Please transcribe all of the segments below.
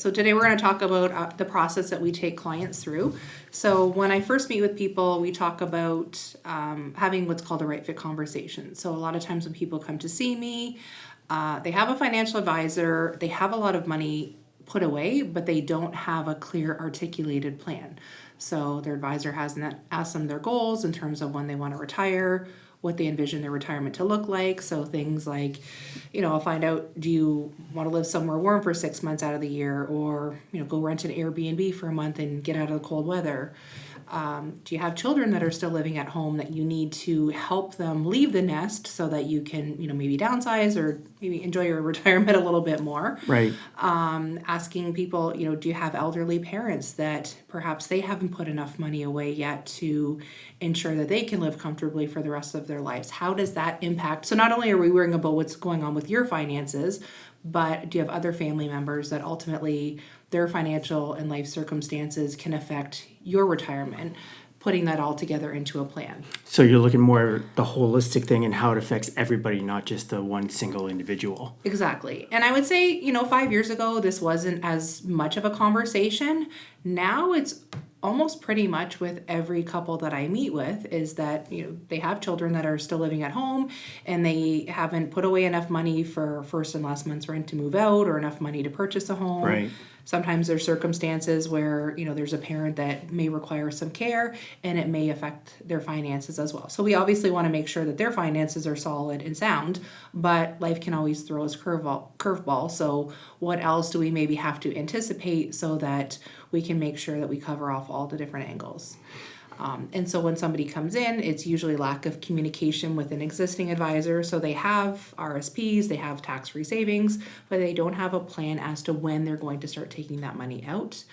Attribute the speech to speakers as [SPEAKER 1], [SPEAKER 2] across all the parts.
[SPEAKER 1] So today we're going to talk about the process that we take clients through. So when I first meet with people, we talk about having what's called a right fit conversation. So a lot of times when people come to see me, they have a financial advisor, they have a lot of money put away, but they don't have a clear articulated plan. So their advisor hasn't asked them their goals in terms of when they want to retire, what they envision their retirement to look like. So things like, I'll find out, do you want to live somewhere warm for 6 months out of the year, or, go rent an Airbnb for a month and get out of the cold weather? Do you have children that are still living at home that you need to help them leave the nest so that you can, maybe downsize or maybe enjoy your retirement a little bit more?
[SPEAKER 2] Right.
[SPEAKER 1] Asking people, do you have elderly parents that perhaps they haven't put enough money away yet to ensure that they can live comfortably for the rest of their lives? How does that impact? So not only are we worrying about what's going on with your finances, but do you have other family members that ultimately their financial and life circumstances can affect your retirement, putting that all together into a plan?
[SPEAKER 2] So you're looking more at the holistic thing and how it affects everybody, not just the one single individual.
[SPEAKER 1] Exactly. And I would say, 5 years ago, this wasn't as much of a conversation. Now it's almost pretty much with every couple that I meet with is that, they have children that are still living at home and they haven't put away enough money for first and last month's rent to move out or enough money to purchase a home.
[SPEAKER 2] Right.
[SPEAKER 1] Sometimes there's circumstances where, there's a parent that may require some care and it may affect their finances as well. So we obviously want to make sure that their finances are solid and sound, but life can always throw us curveball. So what else do we maybe have to anticipate so that we can make sure that we cover off all the different angles? And so when somebody comes in, it's usually lack of communication with an existing advisor. So they have RSPs, they have tax-free savings, but they don't have a plan as to when they're going to start taking that money out.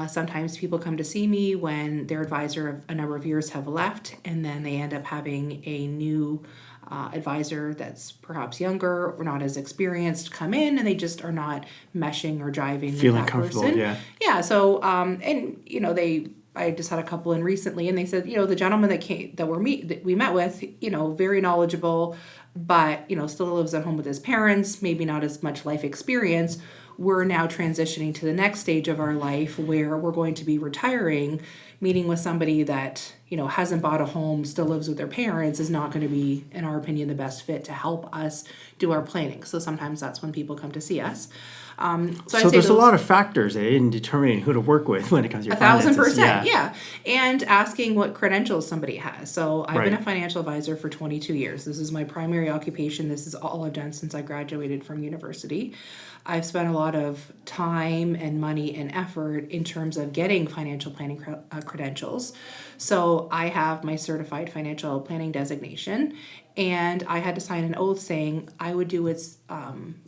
[SPEAKER 1] Sometimes people come to see me when their advisor of a number of years have left, and then they end up having a new advisor that's perhaps younger or not as experienced come in, and they just are not meshing or jiving
[SPEAKER 2] Feeling
[SPEAKER 1] with that
[SPEAKER 2] comfortable,
[SPEAKER 1] person.
[SPEAKER 2] yeah.
[SPEAKER 1] So I just had a couple in recently, and they said, the gentleman that we met with, very knowledgeable, but, still lives at home with his parents, maybe not as much life experience. We're now transitioning to the next stage of our life where we're going to be retiring. Meeting with somebody that, hasn't bought a home, still lives with their parents is not going to be, in our opinion, the best fit to help us do our planning. So sometimes that's when people come to see us.
[SPEAKER 2] So there's a lot of factors in determining who to work with when it comes to your finances.
[SPEAKER 1] 1,000%, yeah. And asking what credentials somebody has. So I've been a
[SPEAKER 2] Right.
[SPEAKER 1] financial advisor for 22 years. This is my primary occupation. This is all I've done since I graduated from university. I've spent a lot of time and money and effort in terms of getting financial planning credentials. So I have my certified financial planning designation, and I had to sign an oath saying I would do what's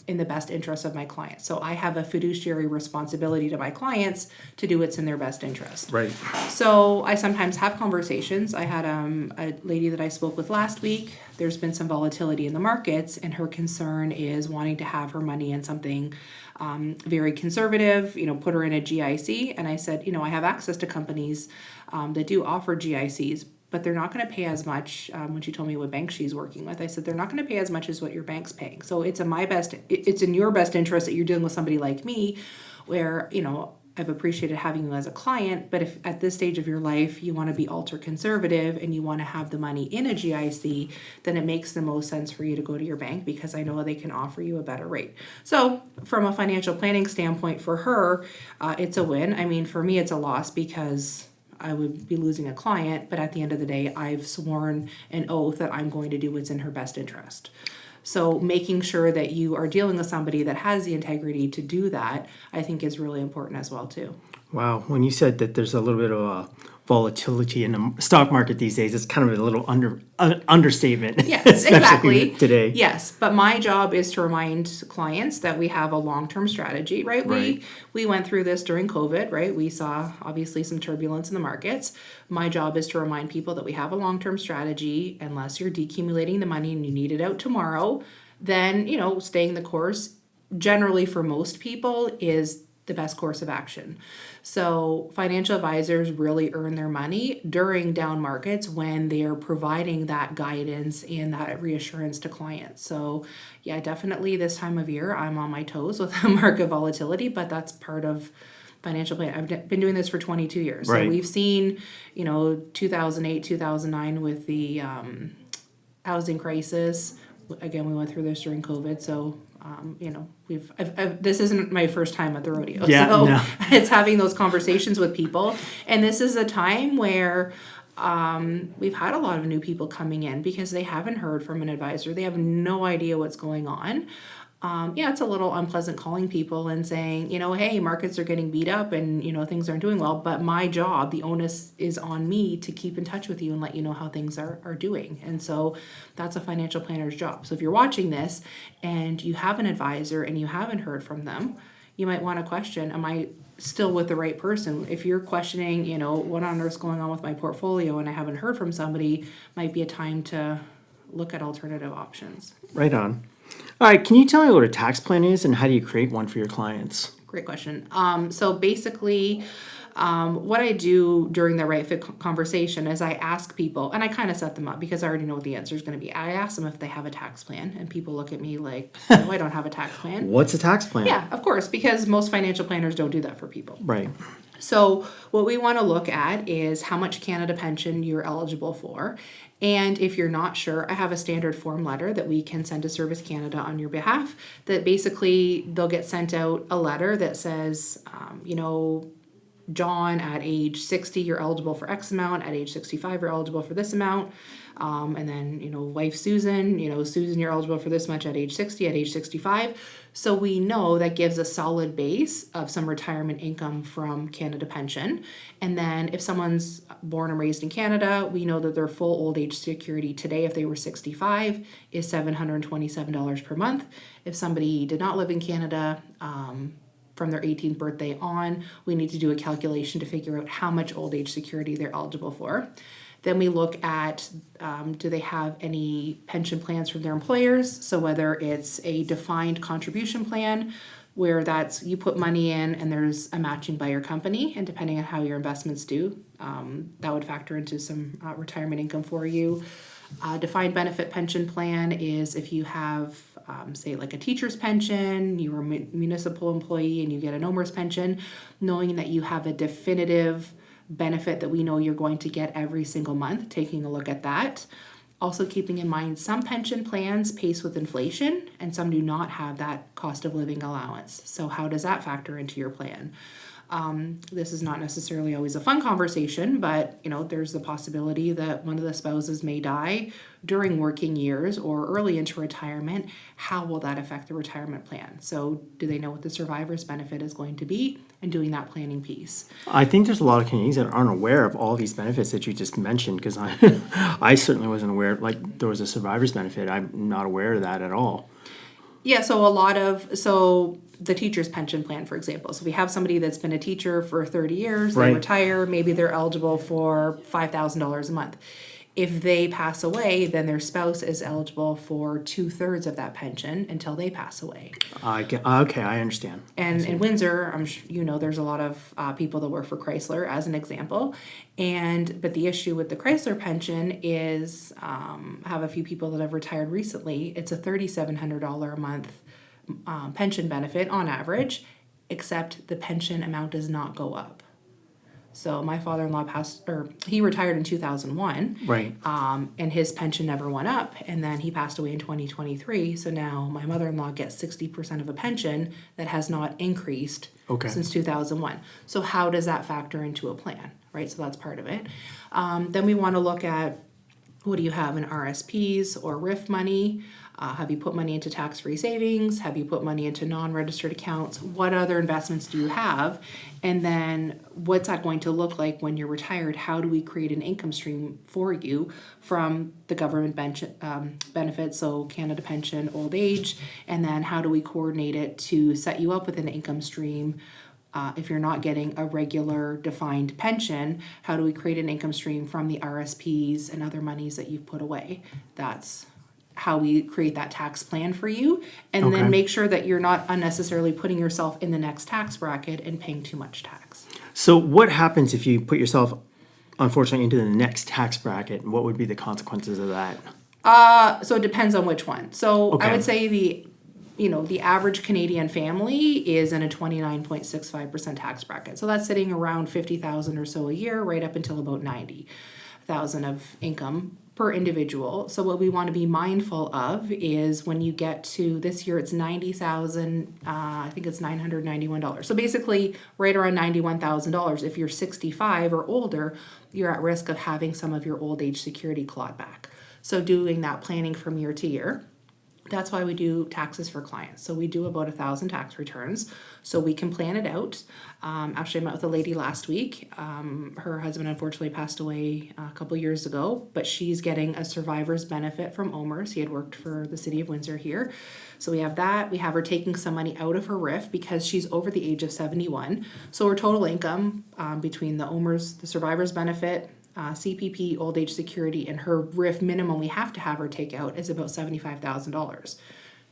[SPEAKER 1] in the best interest of my clients. So I have a fiduciary responsibility to my clients to do what's in their best interest.
[SPEAKER 2] Right.
[SPEAKER 1] So I sometimes have conversations. I had a lady that I spoke with last week. There's been some volatility in the markets, and her concern is wanting to have her money in something very conservative, put her in a GIC. And I said, I have access to companies that do offer GICs, but they're not going to pay as much. When she told me what bank she's working with, I said, they're not going to pay as much as what your bank's paying. So it's in your best interest that you're dealing with somebody like me where, I've appreciated having you as a client, but if at this stage of your life you want to be ultra conservative and you want to have the money in a GIC, then it makes the most sense for you to go to your bank because I know they can offer you a better rate. So from a financial planning standpoint for her, it's a win. I mean, for me, it's a loss because I would be losing a client, but at the end of the day, I've sworn an oath that I'm going to do what's in her best interest. So making sure that you are dealing with somebody that has the integrity to do that, I think is really important as well too.
[SPEAKER 2] Wow. When you said that there's a little bit of a volatility in the stock market these days, it's kind of a little understatement.
[SPEAKER 1] Yes,
[SPEAKER 2] especially
[SPEAKER 1] exactly.
[SPEAKER 2] Today.
[SPEAKER 1] Yes, but my job is to remind clients that we have a long-term strategy, right?
[SPEAKER 2] Right.
[SPEAKER 1] We went through this during COVID, right? We saw obviously some turbulence in the markets. My job is to remind people that we have a long-term strategy. Unless you're decumulating the money and you need it out tomorrow, then, staying the course generally for most people is the best course of action. So financial advisors really earn their money during down markets when they are providing that guidance and that reassurance to clients. So yeah, definitely this time of year, I'm on my toes with market volatility, but that's part of financial plan. I've been doing this for 22 years.
[SPEAKER 2] Right.
[SPEAKER 1] So we've seen, 2008, 2009 with the housing crisis. Again, we went through this during COVID. So, this isn't my first time at the rodeo.
[SPEAKER 2] Yeah,
[SPEAKER 1] so
[SPEAKER 2] no.
[SPEAKER 1] it's having those conversations with people. And this is a time where we've had a lot of new people coming in because they haven't heard from an advisor. They have no idea what's going on. It's a little unpleasant calling people and saying, hey, markets are getting beat up and, things aren't doing well. But my job, the onus is on me to keep in touch with you and let you know how things are doing. And so that's a financial planner's job. So if you're watching this and you have an advisor and you haven't heard from them, you might want to question, am I still with the right person? If you're questioning, what on earth's going on with my portfolio and I haven't heard from somebody, might be a time to look at alternative options.
[SPEAKER 2] Right on. All right, can you tell me what a tax plan is and how do you create one for your clients?
[SPEAKER 1] Great question. So basically, what I do during the right fit conversation is I ask people, and I kind of set them up because I already know what the answer is going to be. I ask them if they have a tax plan, and people look at me like, no, I don't have a tax plan.
[SPEAKER 2] What's a tax plan?
[SPEAKER 1] Yeah, of course, because most financial planners don't do that for people.
[SPEAKER 2] Right.
[SPEAKER 1] So what we want to look at is how much Canada pension you're eligible for. And if you're not sure, I have a standard form letter that we can send to Service Canada on your behalf that basically they'll get sent out a letter that says, John, at age 60, you're eligible for X amount. At age 65, you're eligible for this amount. And then, wife Susan, Susan, you're eligible for this much at age 60, at age 65. So we know that gives a solid base of some retirement income from Canada Pension. And then if someone's born and raised in Canada, we know that their full old age security today, if they were 65, is $727 per month. If somebody did not live in Canada, from their 18th birthday on, we need to do a calculation to figure out how much old age security they're eligible for. Then we look at, do they have any pension plans from their employers? So whether it's a defined contribution plan, where that's you put money in and there's a matching by your company, and depending on how your investments do, that would factor into some retirement income for you. Defined benefit pension plan is if you have, say, like a teacher's pension, you're a municipal employee and you get an OMERS pension, knowing that you have a definitive benefit that we know you're going to get every single month, taking a look at that. Also keeping in mind some pension plans pace with inflation and some do not have that cost of living allowance. So how does that factor into your plan? This is not necessarily always a fun conversation, but there's the possibility that one of the spouses may die during working years or early into retirement. How will that affect the retirement plan? So do they know what the survivor's benefit is going to be, and doing that planning piece?
[SPEAKER 2] I think there's a lot of Canadians that aren't aware of all these benefits that you just mentioned, because I certainly wasn't aware, like there was a survivor's benefit. I'm not aware of that at all.
[SPEAKER 1] Yeah, so the teacher's pension plan, for example. So if we have somebody that's been a teacher for 30 years, they
[SPEAKER 2] Right.
[SPEAKER 1] retire, maybe they're eligible for $5,000 a month. If they pass away, then their spouse is eligible for 2/3 of that pension until they pass away.
[SPEAKER 2] Okay, I understand.
[SPEAKER 1] And in Windsor, I'm sure there's a lot of people that work for Chrysler, as an example. But the issue with the Chrysler pension is, I have a few people that have retired recently. It's a $3,700 a month pension benefit on average, except the pension amount does not go up. So my father-in-law he retired in 2001.
[SPEAKER 2] Right.
[SPEAKER 1] And his pension never went up, and then he passed away in 2023. So now my mother-in-law gets 60% of a pension that has not increased since 2001. So how does that factor into a plan, right? So that's part of it. Then we want to look at, what do you have in RSPs or RIF money? Have you put money into tax-free savings? Have you put money into non-registered accounts? What other investments do you have? And then what's that going to look like when you're retired? How do we create an income stream for you from the government benefits, so Canada Pension, old age? And then how do we coordinate it to set you up with an income stream? If you're not getting a regular defined pension, how do we create an income stream from the RSPs and other monies that you've put away? That's how we create that tax plan for you, and
[SPEAKER 2] Okay.
[SPEAKER 1] then make sure that you're not unnecessarily putting yourself in the next tax bracket and paying too much tax.
[SPEAKER 2] So what happens if you put yourself, unfortunately, into the next tax bracket? What would be the consequences of that?
[SPEAKER 1] So it depends on which one. So
[SPEAKER 2] Okay.
[SPEAKER 1] I would say the average Canadian family is in a 29.65% tax bracket. So that's sitting around 50,000 or so a year, right up until about 90,000 of income per individual. So what we want to be mindful of is when you get to this year, it's 90,000. I think it's $991. So basically, right around $91,000. If you're 65 or older, you're at risk of having some of your old age security clawed back. So doing that planning from year to year. That's why we do taxes for clients. So we do about 1,000 tax returns, so we can plan it out. Actually, I met with a lady last week. Her husband unfortunately passed away a couple years ago, but she's getting a survivor's benefit from OMERS. He had worked for the city of Windsor here. So we have that. We have her taking some money out of her RIF because she's over the age of 71. So her total income between the OMERS, the survivor's benefit, CPP, old age security, and her RIF minimum we have to have her take out is about $75,000.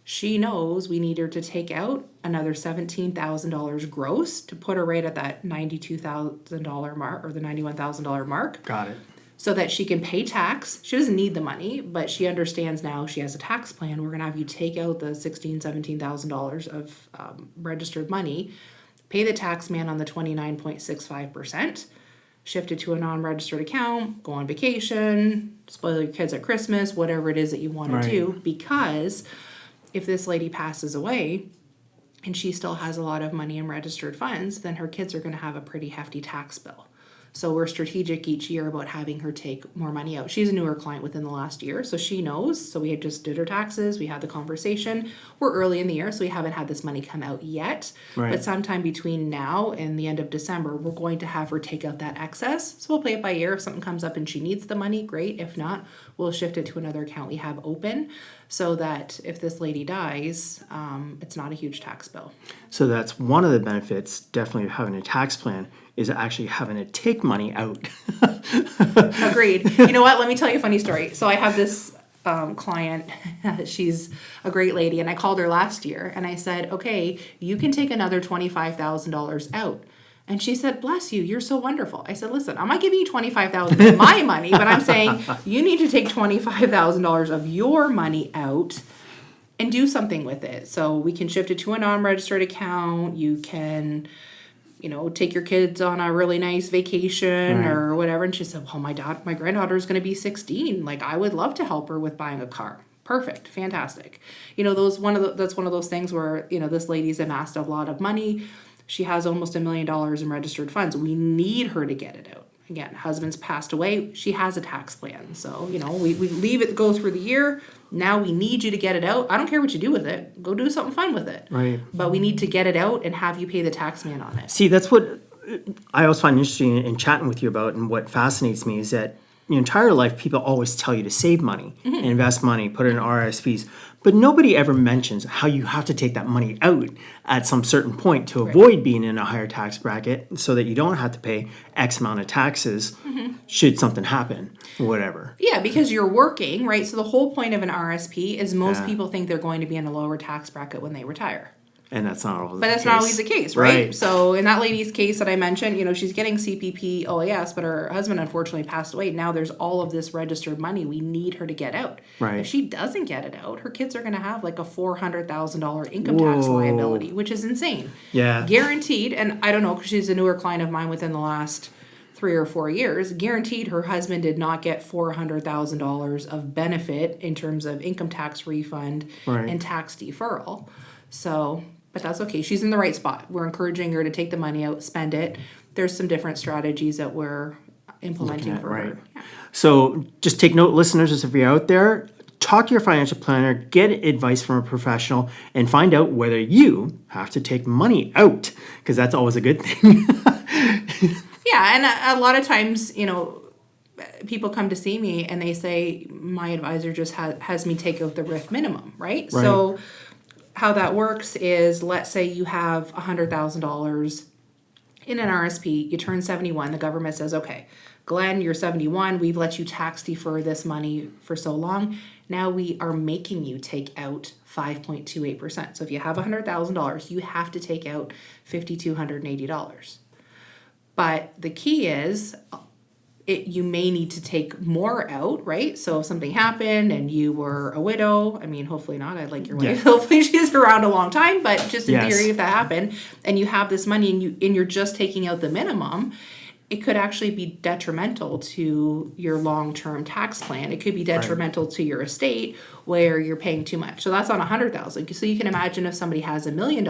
[SPEAKER 1] She knows we need her to take out another $17,000 gross to put her right at that $92,000 mark or the $91,000 mark.
[SPEAKER 2] Got it.
[SPEAKER 1] So that she can pay tax. She doesn't need the money, but she understands now she has a tax plan. We're going to have you take out the $16,000, $17,000 of registered money, pay the tax man on the 29.65%. Shift it to a non-registered account, go on vacation, spoil your kids at Christmas, whatever it is that you want to do. Because if this lady passes away and she still has a lot of money in registered funds, then her kids are going to have a pretty hefty tax bill. So we're strategic each year about having her take more money out. She's a newer client within the last year, so she knows. So we had just did her taxes. We had the conversation. We're early in the year, so we haven't had this money come out yet.
[SPEAKER 2] Right.
[SPEAKER 1] But sometime between now and the end of December, we're going to have her take out that excess. So we'll play it by ear. If something comes up and she needs the money, great. If not, we'll shift it to another account we have open so that if this lady dies, it's not a huge tax bill.
[SPEAKER 2] So that's one of the benefits, definitely, of having a tax plan, is actually having to take money out.
[SPEAKER 1] Agreed. You know what? Let me tell you a funny story. So I have this client. She's a great lady, and I called her last year, and I said, okay, you can take another $25,000 out. And she said, bless you, you're so wonderful. I said, listen, I'm not giving you $25,000 of my money, but I'm saying you need to take $25,000 of your money out and do something with it. So we can shift it to a non-registered account. You can, take your kids on a really nice vacation or whatever. And she said, well, my granddaughter is going to be 16. Like, I would love to help her with buying a car. Perfect. Fantastic. That's one of those things where, this lady's amassed a lot of money. She has almost $1 million in registered funds. We need her to get it out. Again, husband's passed away. She has a tax plan. So, we leave it go through the year. Now we need you to get it out. I don't care what you do with it. Go do something fun with it.
[SPEAKER 2] Right.
[SPEAKER 1] But we need to get it out and have you pay the tax man on it.
[SPEAKER 2] See, that's what I always find interesting in chatting with you about, and what fascinates me is that your entire life, people always tell you to save money, invest money, put it in RSPs, but nobody ever mentions how you have to take that money out at some certain point to avoid being in a higher tax bracket, so that you don't have to pay X amount of taxes should something happen, or whatever.
[SPEAKER 1] Yeah, because you're working, right? So the whole point of an RSP is most people think they're going to be in a lower tax bracket when they retire.
[SPEAKER 2] And that's not always
[SPEAKER 1] But that's not always the case, right? So in that lady's case that I mentioned, she's getting CPP, OAS, but her husband unfortunately passed away. Now there's all of this registered money we need her to get out.
[SPEAKER 2] Right.
[SPEAKER 1] If she doesn't get it out, her kids are going to have like a $400,000 income tax liability, which is insane.
[SPEAKER 2] Yeah.
[SPEAKER 1] Guaranteed, and I don't know, because she's a newer client of mine within the last 3 or 4 years, guaranteed her husband did not get $400,000 of benefit in terms of income tax refund and tax deferral. So... But that's okay. She's in the right spot. We're encouraging her to take the money out, spend it. There's some different strategies that we're implementing for her. Yeah.
[SPEAKER 2] So just take note, listeners, if you're out there, talk to your financial planner, get advice from a professional, and find out whether you have to take money out, because that's always a good thing.
[SPEAKER 1] Yeah, and a lot of times, people come to see me and they say, my advisor just has me take out the RIF minimum, right? So how that works is, let's say you have $100,000 in an RSP, you turn 71, the government says, okay, Glenn, you're 71, we've let you tax defer this money for so long. Now we are making you take out 5.28%. So if you have $100,000, you have to take out $5,280. But the key is, you may need to take more out, right? So if something happened and you were a widow, I mean, hopefully not, I'd like your wife, hopefully she's around a long time, but just in theory, if that happened, and you have this money and you're just taking out the minimum, it could actually be detrimental to your long-term tax plan. It could be detrimental to your estate where you're paying too much. So that's on $100,000. So you can imagine if somebody has $1 million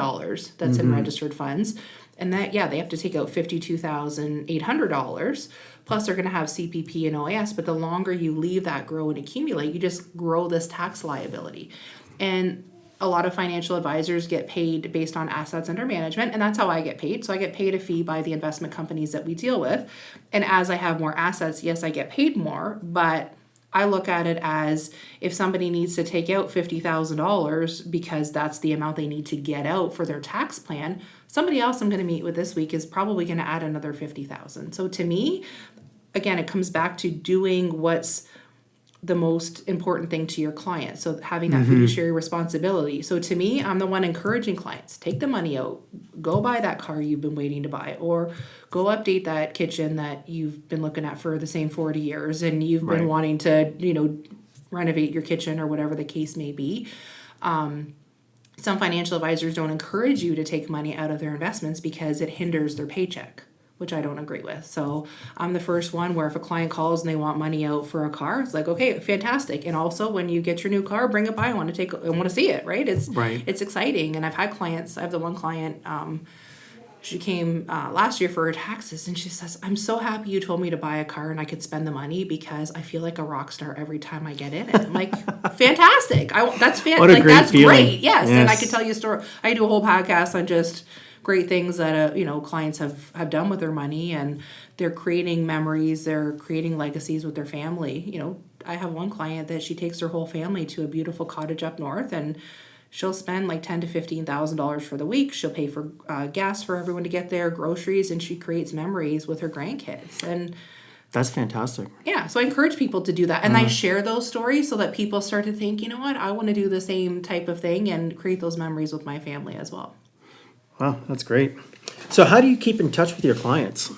[SPEAKER 1] that's in registered funds, and that, they have to take out $52,800, plus they're going to have CPP and OAS, but the longer you leave that grow and accumulate, you just grow this tax liability. And a lot of financial advisors get paid based on assets under management, and that's how I get paid. So I get paid a fee by the investment companies that we deal with. And as I have more assets, yes, I get paid more, but I look at it as if somebody needs to take out $50,000 because that's the amount they need to get out for their tax plan, somebody else I'm going to meet with this week is probably going to add another $50,000. So to me, again, it comes back to doing what's the most important thing to your client. So having that fiduciary responsibility. So to me, I'm the one encouraging clients, take the money out, go buy that car you've been waiting to buy, or go update that kitchen that you've been looking at for the same 40 years and you've been wanting to, renovate your kitchen or whatever the case may be. Some financial advisors don't encourage you to take money out of their investments because it hinders their paycheck, which I don't agree with. So I'm the first one where if a client calls and they want money out for a car, it's like, okay, fantastic. And also when you get your new car, bring it by. I want to see it, right? It's exciting. And I've had clients, I have the one client, she came last year for her taxes and she says, I'm so happy you told me to buy a car and I could spend the money because I feel like a rock star every time I get in it. I'm like, fantastic. That's fantastic. That's
[SPEAKER 2] feeling.
[SPEAKER 1] Great. Yes. And I could tell you a story. I do a whole podcast on just great things that clients have done with their money, and they're creating memories, they're creating legacies with their family. I have one client that she takes her whole family to a beautiful cottage up north, and she'll spend like $10,000 to $15,000 for the week. She'll pay for gas for everyone to get there, groceries, and she creates memories with her grandkids. And
[SPEAKER 2] that's fantastic.
[SPEAKER 1] Yeah, so I encourage people to do that, and I share those stories so that people start to think, you know what, I want to do the same type of thing and create those memories with my family as well.
[SPEAKER 2] Wow, that's great. So how do you keep in touch with your clients?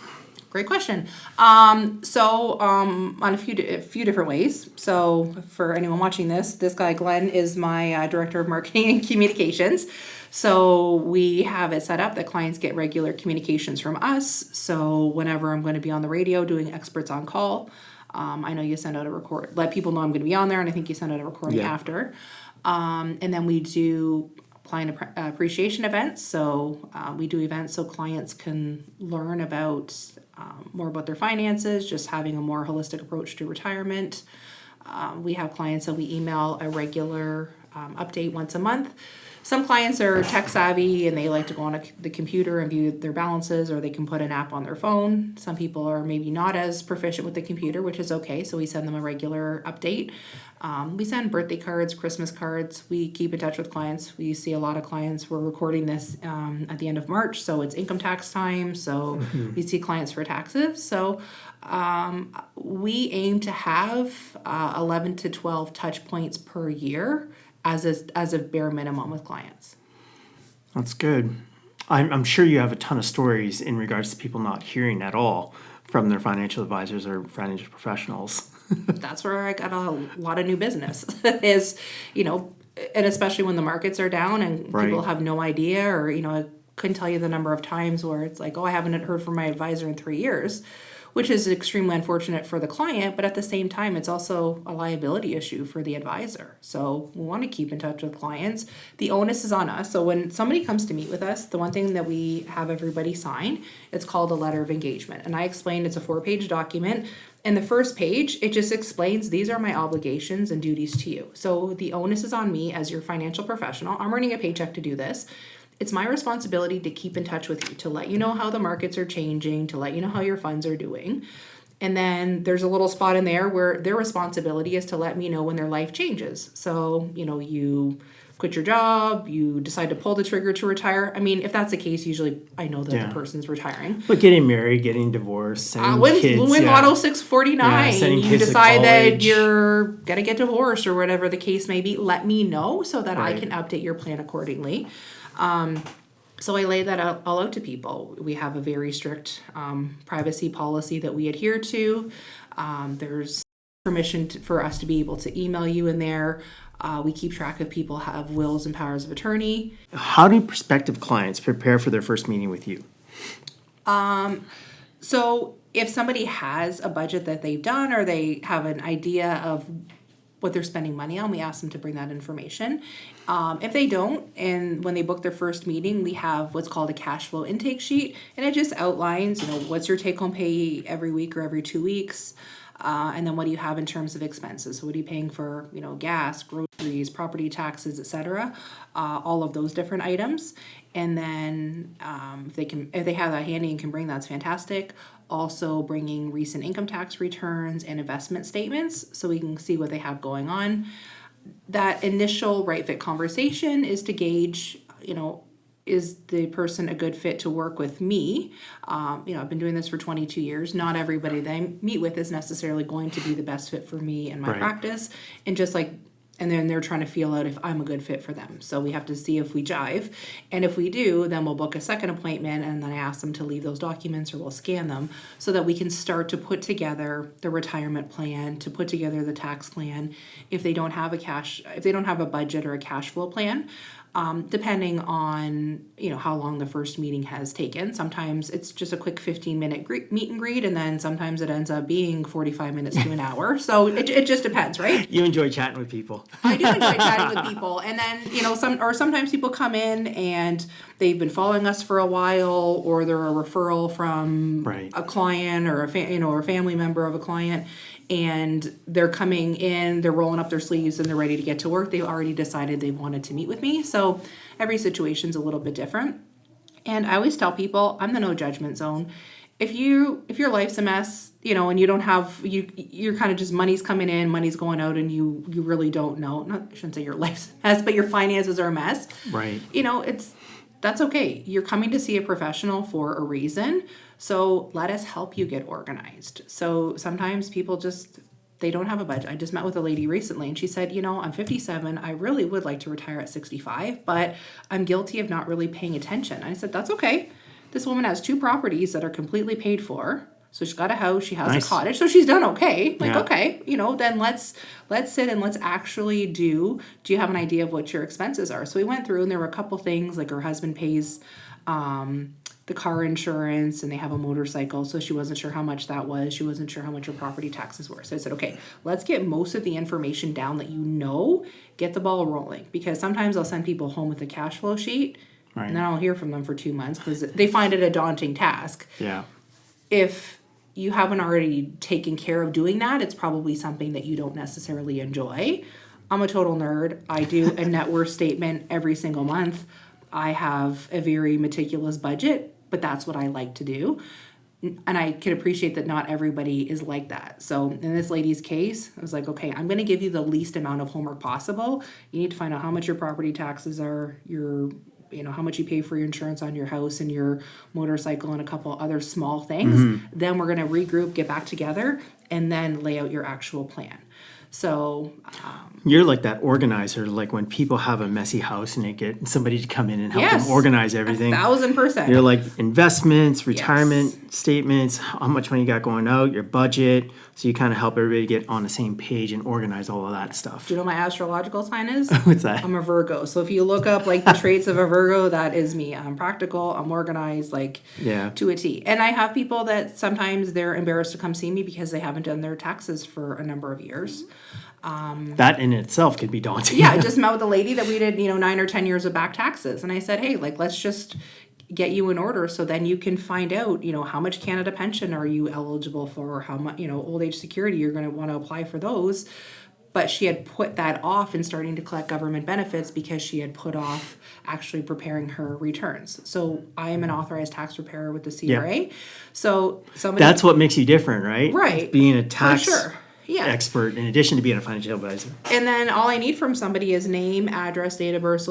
[SPEAKER 1] Great question. On a few different ways. So for anyone watching this guy, Glenn, is my director of marketing and communications. So we have it set up that clients get regular communications from us. So whenever I'm going to be on the radio doing experts on call, I know you send out let people know I'm going to be on there, and I think you send out a recording after. And then we do client appreciation events. So we do events so clients can learn about more about their finances, just having a more holistic approach to retirement. We have clients that we email a regular update once a month. Some clients are tech savvy and they like to go on the computer and view their balances, or they can put an app on their phone. Some people are maybe not as proficient with the computer, which is okay. So we send them a regular update. We send birthday cards, Christmas cards. We keep in touch with clients. We see a lot of clients. We're recording this at the end of March, so it's income tax time. So we see clients for taxes. So we aim to have 11 to 12 touch points per year as a bare minimum with clients.
[SPEAKER 2] That's good. I'm sure you have a ton of stories in regards to people not hearing at all from their financial advisors or financial professionals.
[SPEAKER 1] That's where I got a lot of new business is, and especially when the markets are down and people have no idea, or, I couldn't tell you the number of times where it's like, oh, I haven't heard from my advisor in 3 years, which is extremely unfortunate for the client, but at the same time, it's also a liability issue for the advisor. So we want to keep in touch with clients. The onus is on us. So when somebody comes to meet with us, the one thing that we have everybody sign, it's called a letter of engagement. And I explained it's a 4-page document. And the first page, it just explains these are my obligations and duties to you. So the onus is on me as your financial professional. I'm earning a paycheck to do this. It's my responsibility to keep in touch with you, to let you know how the markets are changing, to let you know how your funds are doing. And then there's a little spot in there where their responsibility is to let me know when their life changes. So, you quit your job, you decide to pull the trigger to retire. I mean, if that's the case, usually I know that the person's retiring.
[SPEAKER 2] But getting married, getting divorced, sending kids.
[SPEAKER 1] When Lotto 649,
[SPEAKER 2] sending
[SPEAKER 1] you
[SPEAKER 2] kids to
[SPEAKER 1] decide that
[SPEAKER 2] college.
[SPEAKER 1] you're going to get divorced or whatever the case may be, let me know so that I
[SPEAKER 2] Right.
[SPEAKER 1] can update your plan accordingly. So I lay that all out to people. We have a very strict privacy policy that we adhere to. There's permission for us to be able to email you in there. We keep track of people have wills and powers of attorney.
[SPEAKER 2] How do prospective clients prepare for their first meeting with you?
[SPEAKER 1] So if somebody has a budget that they've done or they have an idea of what they're spending money on, we ask them to bring that information. If they don't, and when they book their first meeting, we have what's called a cash flow intake sheet, and it just outlines, what's your take-home pay every week or every 2 weeks, and then what do you have in terms of expenses? So what are you paying for, gas, groceries, property taxes, etc., all of those different items. And then if they have that handy and can bring, that's fantastic. Also bringing recent income tax returns and investment statements so we can see what they have going on. That initial right fit conversation is to gauge, is the person a good fit to work with me? I've been doing this for 22 years. Not everybody that I meet with is necessarily going to be the best fit for me and my practice. And then they're trying to feel out if I'm a good fit for them. So we have to see if we jive. And if we do, then we'll book a second appointment, and then I ask them to leave those documents or we'll scan them so that we can start to put together the retirement plan, to put together the tax plan. If they don't have a budget or a cash flow plan, depending on how long the first meeting has taken. Sometimes it's just a quick 15-minute meet and greet, and then sometimes it ends up being 45 minutes to an hour. So it just depends, right?
[SPEAKER 2] You enjoy chatting with people.
[SPEAKER 1] I do enjoy chatting with people, and then sometimes people come in and they've been following us for a while, or they're a referral from a client or a family member of a client. And they're coming in, they're rolling up their sleeves, and they're ready to get to work. They've already decided they wanted to meet with me. So every situation's a little bit different. And I always tell people, I'm the no judgment zone. If your life's a mess, and you don't have, you're kind of just money's coming in, money's going out, and you really don't know. I shouldn't say your life's a mess, but your finances are a mess.
[SPEAKER 2] Right.
[SPEAKER 1] That's okay. You're coming to see a professional for a reason. So let us help you get organized. So sometimes people they don't have a budget. I just met with a lady recently and she said, I'm 57. I really would like to retire at 65, but I'm guilty of not really paying attention. I said, that's okay. This woman has 2 properties that are completely paid for. So she's got a house, she has a cottage, so she's done okay. Okay, then let's sit and let's actually do you have an idea of what your expenses are? So we went through and there were a couple things, like her husband pays the car insurance and they have a motorcycle, so she wasn't sure how much that was. She wasn't sure how much her property taxes were. So I said, okay, let's get most of the information down that get the ball rolling. Because sometimes I'll send people home with a cash flow sheet and then I'll hear from them for 2 months because they find it a daunting task.
[SPEAKER 2] Yeah.
[SPEAKER 1] If you haven't already taken care of doing that, it's probably something that you don't necessarily enjoy. I'm a total nerd. I do a net worth statement every single month. I have a very meticulous budget, but that's what I like to do. And I can appreciate that not everybody is like that. So in this lady's case, I was like, okay, I'm going to give you the least amount of homework possible. You need to find out how much your property taxes are, how much you pay for your insurance on your house and your motorcycle and a couple other small things. Mm-hmm. Then we're going to regroup, get back together, and then lay out your actual plan. So
[SPEAKER 2] you're like that organizer, like when people have a messy house and they get somebody to come in and help them organize everything.
[SPEAKER 1] 1,000%.
[SPEAKER 2] You're like investments, retirement statements, how much money you got going out, your budget. So you kind of help everybody get on the same page and organize all of that stuff.
[SPEAKER 1] Do you know what my astrological sign is?
[SPEAKER 2] What's that?
[SPEAKER 1] I'm a Virgo. So if you look up like the traits of a Virgo, that is me. I'm practical, I'm organized, to a T. And I have people that sometimes they're embarrassed to come see me because they haven't done their taxes for a number of years.
[SPEAKER 2] That in itself could be daunting.
[SPEAKER 1] Yeah, I just met with a lady that we did, 9 or 10 years of back taxes. And I said, hey, let's just get you in order so then you can find out, how much Canada pension are you eligible for, how much, old age security, you're going to want to apply for those. But she had put that off and starting to collect government benefits because she had put off actually preparing her returns. So I am an authorized tax preparer with the CRA.
[SPEAKER 2] Yep.
[SPEAKER 1] So
[SPEAKER 2] that's what makes you different, right?
[SPEAKER 1] Right.
[SPEAKER 2] Being a tax.
[SPEAKER 1] For sure. Yeah.
[SPEAKER 2] expert in addition to being a financial advisor.
[SPEAKER 1] And then all I need from somebody is name, address, date of birth,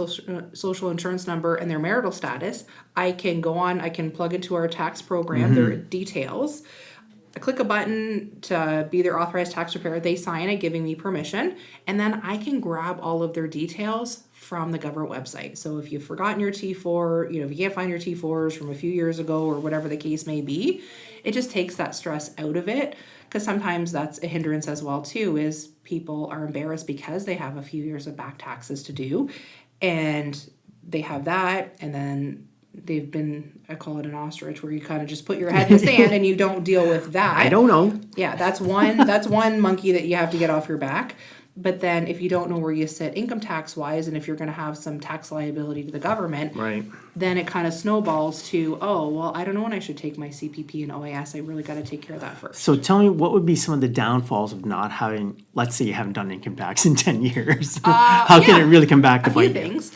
[SPEAKER 1] social insurance number, and their marital status. I can go on, I can plug into our tax program their details. I click a button to be their authorized tax preparer. They sign it, giving me permission. And then I can grab all of their details from the government website. So if you've forgotten your T4, if you can't find your T4s from a few years ago or whatever the case may be, it just takes that stress out of it. Because sometimes that's a hindrance as well too, is people are embarrassed because they have a few years of back taxes to do. And they have that, and then they've been, I call it an ostrich, where you kind of just put your head in the sand and you don't deal with that.
[SPEAKER 2] I don't know.
[SPEAKER 1] Yeah, that's one monkey that you have to get off your back. But then if you don't know where you sit income tax wise, and if you're going to have some tax liability to the government,
[SPEAKER 2] Right.
[SPEAKER 1] then it kind of snowballs to, oh, well, I don't know when I should take my CPP and OAS. I really got to take care of that first.
[SPEAKER 2] So tell me, what would be some of the downfalls of not having, let's say you haven't done income tax in 10 years. How can it really come back to bite you?
[SPEAKER 1] A few things.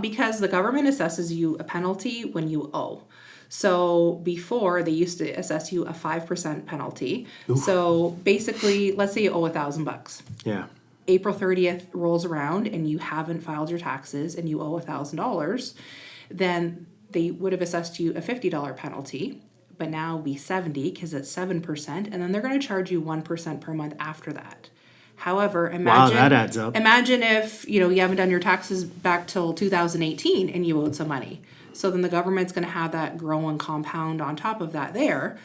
[SPEAKER 1] Because the government assesses you a penalty when you owe. So before, they used to assess you a 5% penalty. Ooh. So basically, let's say you owe $1,000.
[SPEAKER 2] Yeah.
[SPEAKER 1] April 30th rolls around and you haven't filed your taxes and you owe $1,000, then they would have assessed you a $50 penalty, but now it'll be $70 because it's 7%, and then they're going to charge you 1% per month after that. However, imagine,
[SPEAKER 2] wow, that adds up.
[SPEAKER 1] Imagine if you haven't done your taxes back till 2018 and you owed some money. So then the government's going to have that grow and compound on top of that there.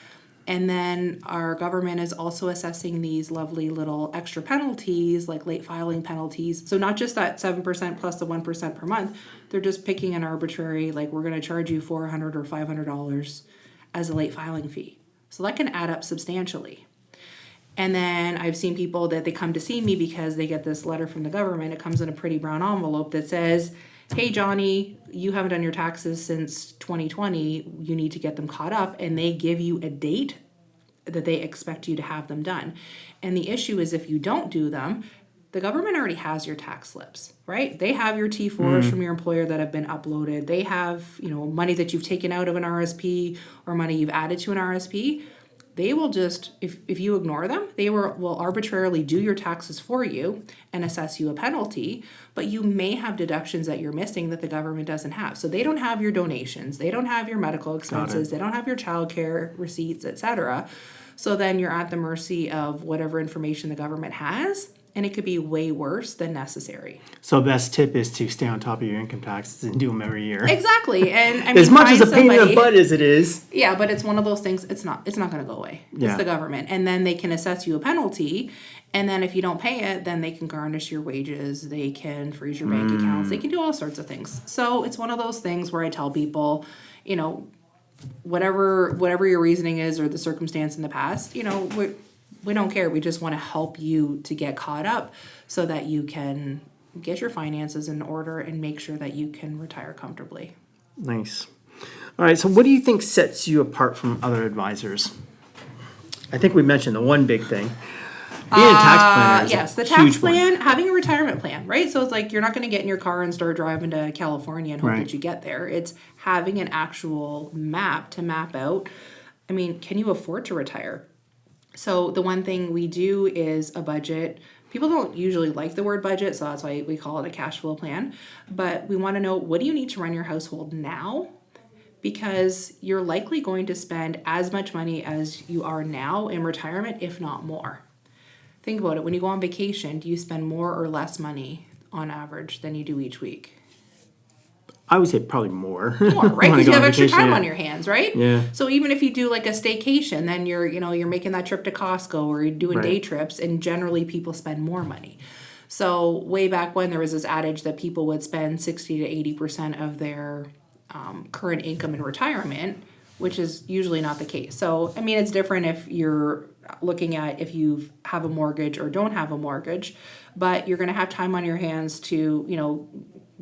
[SPEAKER 1] And then our government is also assessing these lovely little extra penalties, like late filing penalties. So not just that 7% plus the 1% per month. They're just picking an arbitrary, like we're going to charge you $400 or $500 as a late filing fee. So that can add up substantially. And then I've seen people that they come to see me because they get this letter from the government. It comes in a pretty brown envelope that says, hey, Johnny, you haven't done your taxes since 2020. You need to get them caught up. And they give you a date that they expect you to have them done. And the issue is if you don't do them, the government already has your tax slips, right? They have your T4s from your employer that have been uploaded. They have, money that you've taken out of an RSP or money you've added to an RSP. They will just, if you ignore them, they will arbitrarily do your taxes for you and assess you a penalty, but you may have deductions that you're missing that the government doesn't have. So they don't have your donations, they don't have your medical expenses, they don't have your childcare receipts, etc. So then you're at the mercy of whatever information the government has, and it could be way worse than necessary.
[SPEAKER 2] So best tip is to stay on top of your income taxes and do them every year.
[SPEAKER 1] Exactly. And I mean,
[SPEAKER 2] as much as a pain in the butt as it is.
[SPEAKER 1] Yeah, but it's one of those things, it's not going to go away.
[SPEAKER 2] Yeah.
[SPEAKER 1] It's the government. And then they can assess you a penalty, and then if you don't pay it, then they can garnish your wages, they can freeze your bank accounts, they can do all sorts of things. So it's one of those things where I tell people, whatever your reasoning is or the circumstance in the past, we don't care. We just want to help you to get caught up so that you can get your finances in order and make sure that you can retire comfortably.
[SPEAKER 2] Nice. All right. So what do you think sets you apart from other advisors? I think we mentioned the one big thing. Being a tax planner is
[SPEAKER 1] yes, the tax plan, having a retirement plan, right? So it's like you're not going to get in your car and start driving to California and hope that you get there. It's having an actual map to map out. I mean, can you afford to retire? So the one thing we do is a budget. People don't usually like the word budget, so that's why we call it a cash flow plan. But we want to know, what do you need to run your household now? Because you're likely going to spend as much money as you are now in retirement, if not more. Think about it. When you go on vacation, do you spend more or less money on average than you do each week?
[SPEAKER 2] I would say probably more.
[SPEAKER 1] More, right? Because you have extra time on your hands, right?
[SPEAKER 2] Yeah.
[SPEAKER 1] So even if you do like a staycation, then you're making that trip to Costco or you're doing day trips, and generally people spend more money. So way back when, there was this adage that people would spend 60 to 80% of their current income in retirement, which is usually not the case. So, I mean, it's different if you're looking at if you have a mortgage or don't have a mortgage, but you're going to have time on your hands to,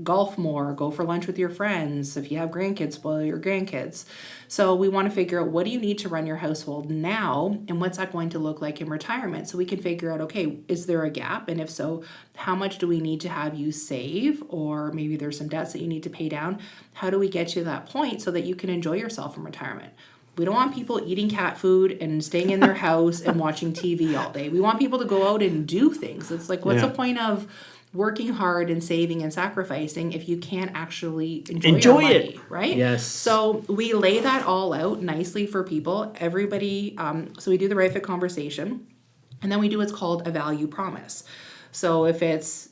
[SPEAKER 1] golf more, go for lunch with your friends. If you have grandkids, spoil your grandkids. So we want to figure out, what do you need to run your household now, and what's that going to look like in retirement? So we can figure out, okay, is there a gap? And if so, how much do we need to have you save? Or maybe there's some debts that you need to pay down. How do we get you to that point so that you can enjoy yourself in retirement? We don't want people eating cat food and staying in their house and watching TV all day. We want people to go out and do things. It's like, what's the point of working hard and saving and sacrificing if you can't actually enjoy your money, right?
[SPEAKER 2] Yes.
[SPEAKER 1] So we lay that all out nicely for people. Everybody, so we do the right fit conversation, and then we do what's called a value promise. So if it's,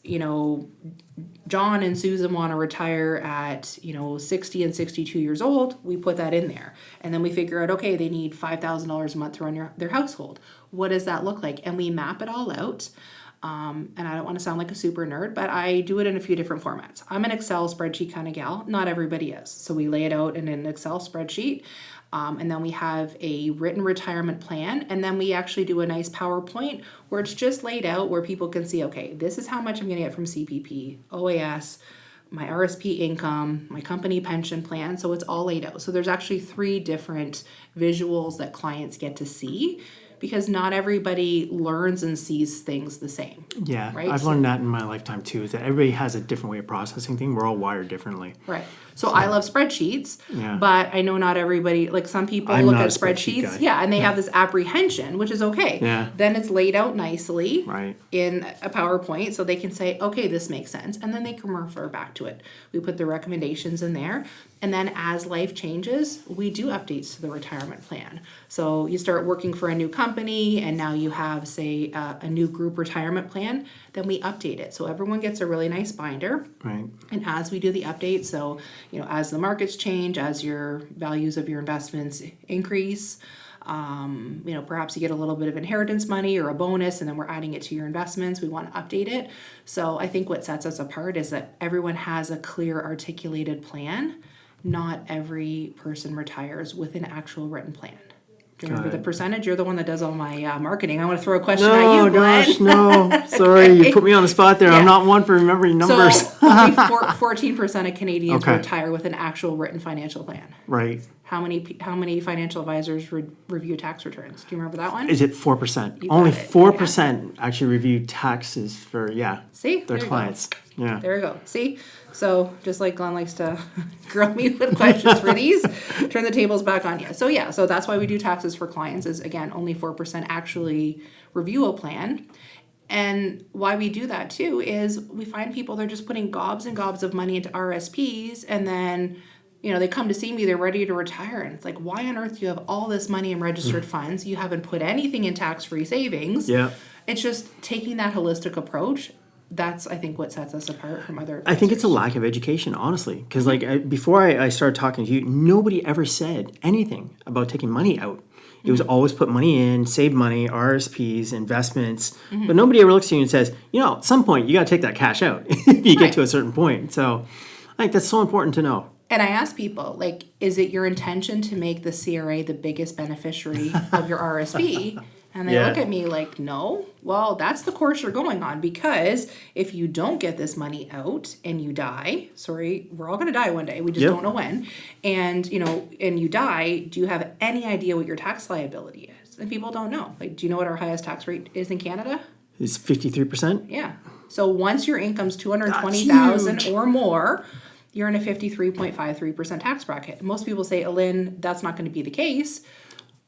[SPEAKER 1] John and Susan want to retire at, 60 and 62 years old, we put that in there. And then we figure out, okay, they need $5,000 a month to run their household. What does that look like? And we map it all out. And I don't want to sound like a super nerd, but I do it in a few different formats. I'm an Excel spreadsheet kind of gal. Not everybody is. So we lay it out in an Excel spreadsheet. And then we have a written retirement plan. And then we actually do a nice PowerPoint where it's just laid out where people can see, okay, this is how much I'm going to get from CPP, OAS, my RSP income, my company pension plan. So it's all laid out. So there's actually 3 different visuals that clients get to see, because not everybody learns and sees things the same.
[SPEAKER 2] Yeah,
[SPEAKER 1] right?
[SPEAKER 2] I've learned that in my lifetime too, is that everybody has a different way of processing things. We're all wired differently.
[SPEAKER 1] Right. So I love spreadsheets,
[SPEAKER 2] Yeah.
[SPEAKER 1] but I know not everybody, like some people
[SPEAKER 2] I'm
[SPEAKER 1] look
[SPEAKER 2] not
[SPEAKER 1] at
[SPEAKER 2] a spreadsheet
[SPEAKER 1] spreadsheets,
[SPEAKER 2] guy.
[SPEAKER 1] and they have this apprehension, which is okay.
[SPEAKER 2] Yeah.
[SPEAKER 1] Then it's laid out nicely
[SPEAKER 2] Right.
[SPEAKER 1] in a PowerPoint so they can say, okay, this makes sense. And then they can refer back to it. We put the recommendations in there. And then as life changes, we do updates to the retirement plan. So you start working for a new company and now you have, say, a new group retirement plan, then we update it. So everyone gets a really nice binder.
[SPEAKER 2] Right.
[SPEAKER 1] And as we do the update, so, as the markets change, as your values of your investments increase, perhaps you get a little bit of inheritance money or a bonus, and then we're adding it to your investments. We want to update it. So I think what sets us apart is that everyone has a clear articulated plan. Not every person retires with an actual written plan. Do you remember the percentage? You're the one that does all my marketing. I want to throw a question at you, Glenn.
[SPEAKER 2] Gosh, no. Sorry, you put me on the spot there.
[SPEAKER 1] Yeah.
[SPEAKER 2] I'm not one for remembering numbers.
[SPEAKER 1] So only 14% of Canadians retire with an actual written financial plan.
[SPEAKER 2] Right.
[SPEAKER 1] How many financial advisors review tax returns? Do you remember that one?
[SPEAKER 2] Is it 4%?
[SPEAKER 1] You got
[SPEAKER 2] Only
[SPEAKER 1] it.
[SPEAKER 2] 4% actually review taxes for
[SPEAKER 1] See?
[SPEAKER 2] their clients. Yeah.
[SPEAKER 1] There we go. See? So just like Glenn likes to grill me with questions for these, turn the tables back on you. So that's why we do taxes for clients is, again, only 4% actually review a plan. And why we do that too is we find people, they're just putting gobs and gobs of money into RSPs, and then they come to see me, they're ready to retire. And it's like, why on earth do you have all this money in registered funds? You haven't put anything in tax-free savings.
[SPEAKER 2] Yeah.
[SPEAKER 1] It's just taking that holistic approach. That's, I think, what sets us apart from other
[SPEAKER 2] I think it's a lack of education, honestly. Because before I started talking to you, nobody ever said anything about taking money out. It was always put money in, save money, RSPs, investments. But nobody ever looks at you and says, at some point, you got to take that cash out if you get to a certain point. So I think that's so important to know.
[SPEAKER 1] And I ask people, is it your intention to make the CRA the biggest beneficiary of your RSP? And they look at me like, no. Well, that's the course you're going on, because if you don't get this money out and you die, sorry, we're all going to die one day. We just don't know when. And, and you die, do you have any idea what your tax liability is? And people don't know. Do you know what our highest tax rate is in Canada?
[SPEAKER 2] It's 53%?
[SPEAKER 1] Yeah. So once your income's $220,000 or more, you're in a 53.53% tax bracket. Most people say, Elaine, that's not going to be the case.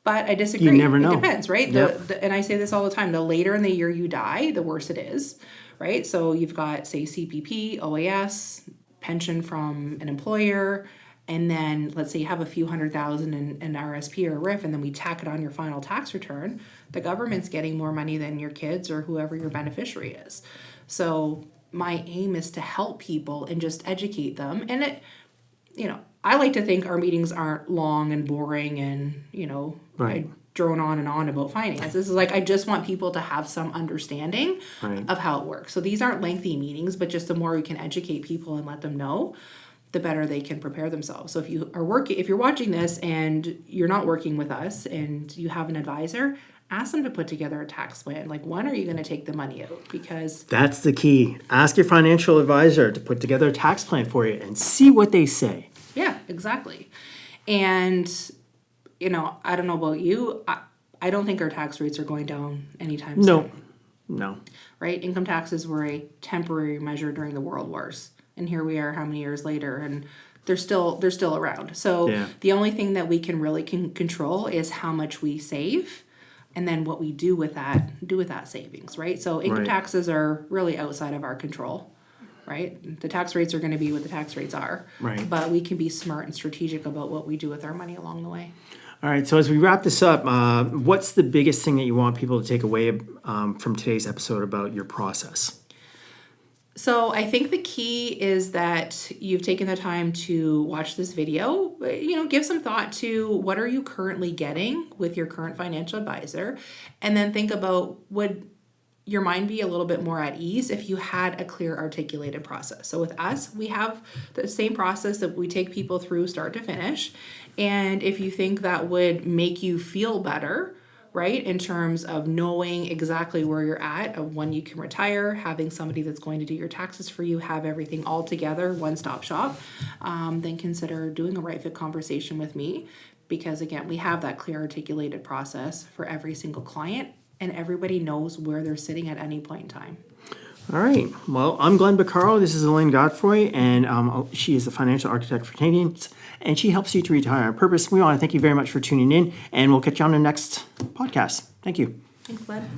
[SPEAKER 1] But I disagree.
[SPEAKER 2] You never know.
[SPEAKER 1] It depends, right?
[SPEAKER 2] Yep.
[SPEAKER 1] And I say this all the time. The later in the year you die, the worse it is, right? So you've got, say, CPP, OAS, pension from an employer, and then let's say you have a few $100,000 in RSP or RIF, and then we tack it on your final tax return. The government's getting more money than your kids or whoever your beneficiary is. So my aim is to help people and just educate them. And it, I like to think our meetings aren't long and boring and,
[SPEAKER 2] Right.
[SPEAKER 1] I drone on and on about finance. This is I just want people to have some understanding of how it works. So these aren't lengthy meetings, but just the more we can educate people and let them know, the better they can prepare themselves. So if you're watching this and you're not working with us and you have an advisor, ask them to put together a tax plan. When are you going to take the money out? Because
[SPEAKER 2] that's the key. Ask your financial advisor to put together a tax plan for you and see what they say.
[SPEAKER 1] Yeah, exactly. And, I don't know about you. I don't think our tax rates are going down anytime soon.
[SPEAKER 2] No.
[SPEAKER 1] Right? Income taxes were a temporary measure during the world wars. And here we are how many years later, and they're still around. So
[SPEAKER 2] Yeah.
[SPEAKER 1] the only thing that we can really control is how much we save, and then what we do with that savings, right? So income
[SPEAKER 2] Right.
[SPEAKER 1] taxes are really outside of our control, right? The tax rates are going to be what the tax rates are,
[SPEAKER 2] Right.
[SPEAKER 1] but we can be smart and strategic about what we do with our money along the way.
[SPEAKER 2] All right, so as we wrap this up, what's the biggest thing that you want people to take away from today's episode about your process?
[SPEAKER 1] So I think the key is that you've taken the time to watch this video, give some thought to what are you currently getting with your current financial advisor, and then think about, would your mind be a little bit more at ease if you had a clear articulated process. So with us, we have the same process that we take people through start to finish. And if you think that would make you feel better, right, in terms of knowing exactly where you're at, of when you can retire, having somebody that's going to do your taxes for you, have everything all together, one-stop shop, then consider doing a right fit conversation with me. Because again, we have that clear articulated process for every single client, and everybody knows where they're sitting at any point in time.
[SPEAKER 2] All right. Well, I'm Glenn Beccaro. This is Elaine Godfroy, and she is the financial architect for Canadians, and she helps you to retire on purpose. We want to thank you very much for tuning in, and we'll catch you on the next podcast. Thank you.
[SPEAKER 1] Thanks, Glenn.